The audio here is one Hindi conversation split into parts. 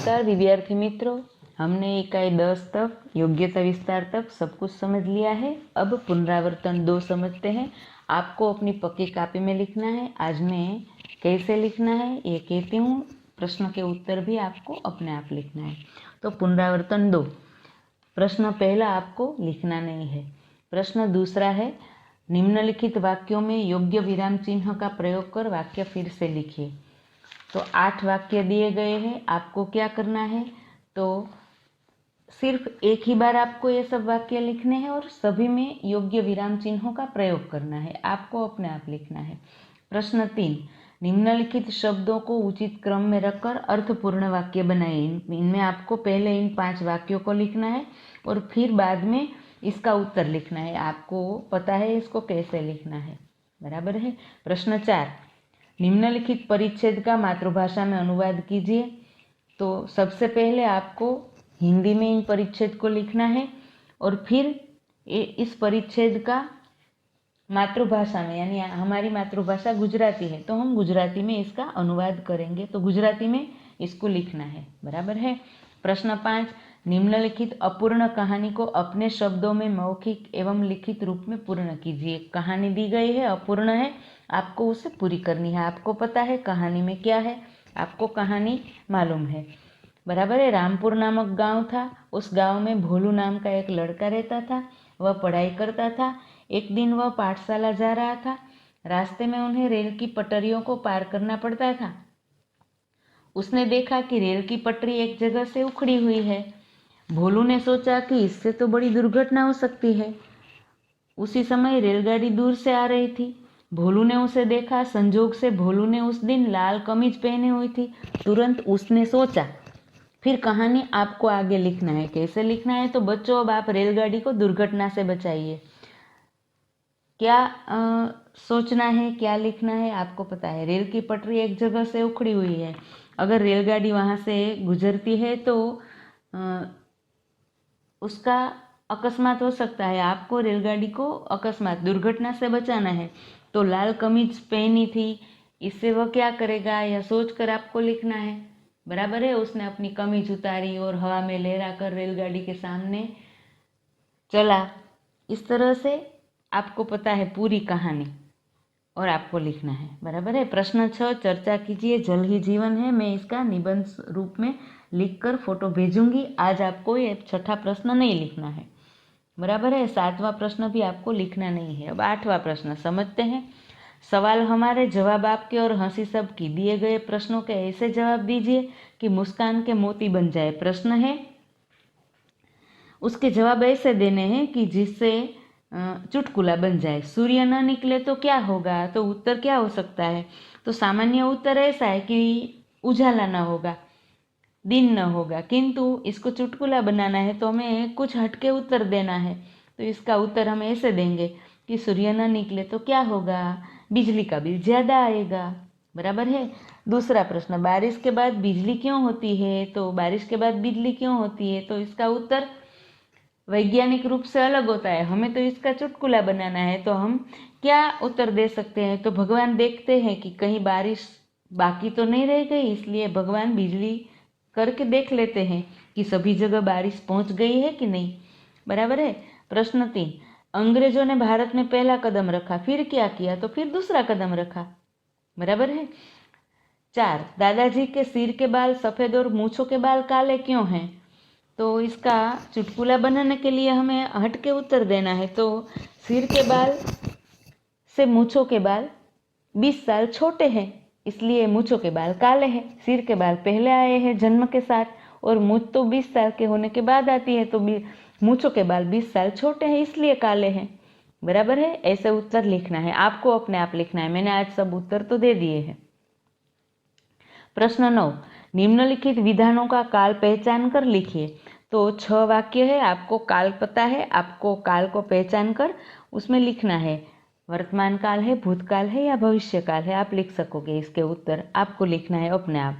नमस्कार विद्यार्थी मित्रों, हमने इकाई 10 तक योग्यता विस्तार तक सब कुछ समझ लिया है। अब पुनरावर्तन 2 समझते हैं। आपको अपनी पक्की कॉपी में लिखना है। आज मैं कैसे लिखना है ये कहती हूँ। प्रश्न के उत्तर भी आपको अपने आप लिखना है। तो पुनरावर्तन 2, प्रश्न पहला आपको लिखना नहीं है। प्रश्न दूसरा है, निम्नलिखित वाक्यों में योग्य विराम चिन्ह का प्रयोग कर वाक्य फिर से लिखिए। तो 8 वाक्य दिए गए हैं। आपको क्या करना है, तो सिर्फ एक ही बार आपको ये सब वाक्य लिखने हैं और सभी में योग्य विराम चिन्हों का प्रयोग करना है। आपको अपने आप लिखना है। प्रश्न 3, निम्नलिखित शब्दों को उचित क्रम में रखकर अर्थपूर्ण वाक्य बनाइए। इनमें आपको पहले इन 5 वाक्यों को लिखना है और फिर बाद में इसका उत्तर लिखना है। आपको पता है इसको कैसे लिखना है, बराबर है। प्रश्न 4, निम्नलिखित परिच्छेद का मातृभाषा में अनुवाद कीजिए। तो सबसे पहले आपको हिंदी में इन परिच्छेद को लिखना है और फिर इस परिच्छेद का मातृभाषा में, यानी हमारी मातृभाषा गुजराती है तो हम गुजराती में इसका अनुवाद करेंगे। तो गुजराती में इसको लिखना है, बराबर है। प्रश्न 5, निम्नलिखित अपूर्ण कहानी को अपने शब्दों में मौखिक एवं लिखित रूप में पूर्ण कीजिए। कहानी दी गई है, अपूर्ण है, आपको उसे पूरी करनी है। आपको पता है कहानी में क्या है, आपको कहानी मालूम है, बराबर है। रामपुर नामक गांव था। उस गांव में भोलू नाम का एक लड़का रहता था। वह पढ़ाई करता था। एक दिन वह पाठशाला जा रहा था। रास्ते में उन्हें रेल की पटरियों को पार करना पड़ता था। उसने देखा कि रेल की पटरी एक जगह से उखड़ी हुई है। भोलू ने सोचा कि इससे तो बड़ी दुर्घटना हो सकती है। उसी समय रेलगाड़ी दूर से आ रही थी। भोलू ने उसे देखा। संजोग से भोलू ने उस दिन लाल कमीज पहनी हुई थी। तुरंत उसने सोचा। फिर कहानी आपको आगे लिखना है। कैसे लिखना है, तो बच्चों अब आप रेलगाड़ी को दुर्घटना से बचाइए। क्या सोचना है, क्या लिखना है, आपको पता है। रेल की पटरी एक जगह से उखड़ी हुई है। अगर रेलगाड़ी वहाँ से गुजरती है तो उसका अकस्मात हो सकता है। आपको रेलगाड़ी को अकस्मात दुर्घटना से बचाना है। तो लाल कमीज पहनी थी, इससे वह क्या करेगा यह सोचकर आपको लिखना है, बराबर है। उसने अपनी कमीज उतारी और हवा में लहराकर रेलगाड़ी के सामने चला। इस तरह से आपको पता है पूरी कहानी और आपको लिखना है, बराबर है। प्रश्न 6, चर्चा कीजिए। जल ही जीवन है। मैं इसका निबंध रूप में लिखकर फोटो भेजूंगी। आज आपको ये 6ठा प्रश्न नहीं लिखना है, बराबर है। 7वां प्रश्न भी आपको लिखना नहीं है। अब 8वां प्रश्न समझते हैं। सवाल हमारे, जवाब आपके और हंसी सबकी। दिए गए प्रश्नों के ऐसे जवाब दीजिए कि मुस्कान के मोती बन जाए। प्रश्न है, उसके जवाब ऐसे देने हैं कि जिससे चुटकुला बन जाए। सूर्य न निकले तो क्या होगा, तो उत्तर क्या हो सकता है। तो सामान्य उत्तर ऐसा है कि उजाला न होगा, दिन न होगा। किंतु इसको चुटकुला बनाना है तो हमें कुछ हटके उत्तर देना है। तो इसका उत्तर हम ऐसे देंगे कि सूर्य न निकले तो क्या होगा, बिजली का बिल ज़्यादा आएगा, बराबर है। दूसरा प्रश्न, बारिश के बाद बिजली क्यों होती है, तो बारिश के बाद बिजली क्यों होती है, तो इसका उत्तर वैज्ञानिक रूप से अलग होता है। हमें तो इसका चुटकुला बनाना है। तो हम क्या उत्तर दे सकते हैं, तो भगवान देखते हैं कि कहीं बारिश बाकी तो नहीं रह गई, इसलिए भगवान बिजली करके देख लेते हैं कि सभी जगह बारिश पहुंच गई है कि नहीं, बराबर है। प्रश्न 3, अंग्रेजों ने भारत में पहला कदम रखा, फिर क्या किया, तो फिर दूसरा कदम रखा, बराबर है। 4, दादाजी के सिर के बाल सफ़ेद और मूंछों के बाल काले क्यों हैं, तो इसका चुटकुला बनाने के लिए हमें हटके उत्तर देना है। तो सिर के बाल से मूंछों के बाल 20 साल छोटे हैं, इसलिए मूंछों के बाल काले हैं। सिर के बाल पहले आए हैं जन्म के साथ और मूंछ तो 20 साल के होने के बाद आती है। तो मूंछों के बाल 20 साल छोटे हैं, इसलिए काले हैं, बराबर है। ऐसे उत्तर लिखना है, आपको अपने आप लिखना है। मैंने आज सब उत्तर तो दे दिए हैं। प्रश्न 9, निम्नलिखित विधानों का काल पहचान कर लिखिए। तो 6 वाक्य है, आपको काल पता है, आपको काल को पहचान कर उसमें लिखना है। वर्तमान काल है, भूतकाल है या भविष्य काल है, आप लिख सकोगे। इसके उत्तर आपको लिखना है अपने आप।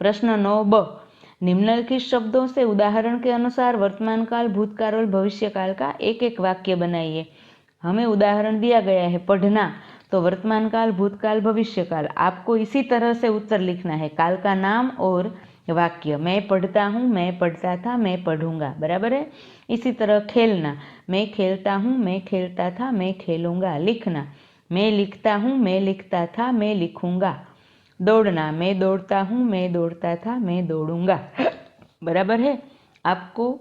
प्रश्न 9ब, निम्नलिखित शब्दों से उदाहरण के अनुसार वर्तमान काल, भूतकाल और भविष्य काल का एक एक वाक्य बनाइए। हमें उदाहरण दिया गया है पढ़ना, तो वर्तमान काल, भूतकाल, भविष्य काल। आपको इसी तरह से उत्तर लिखना है। काल का नाम और वाक्य, मैं पढ़ता हूँ, मैं पढ़ता था, मैं पढ़ूंगा, बराबर है। इसी तरह खेलना, मैं खेलता हूँ, मैं खेलता था, मैं खेलूंगा। लिखना, मैं लिखता हूँ, मैं लिखता था, मैं लिखूंगा। दौड़ना, मैं दौड़ता हूँ, मैं दौड़ता था, मैं दौड़ूंगा, बराबर है। आपको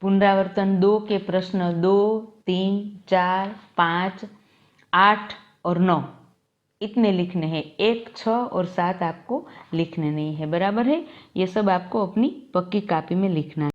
पुनरावर्तन 2 के प्रश्न 2, 3, 4, 5, 8 और 9 इतने लिखने हैं। 1, 6 और 7 आपको लिखने नहीं है, बराबर है। ये सब आपको अपनी पक्की कॉपी में लिखना है।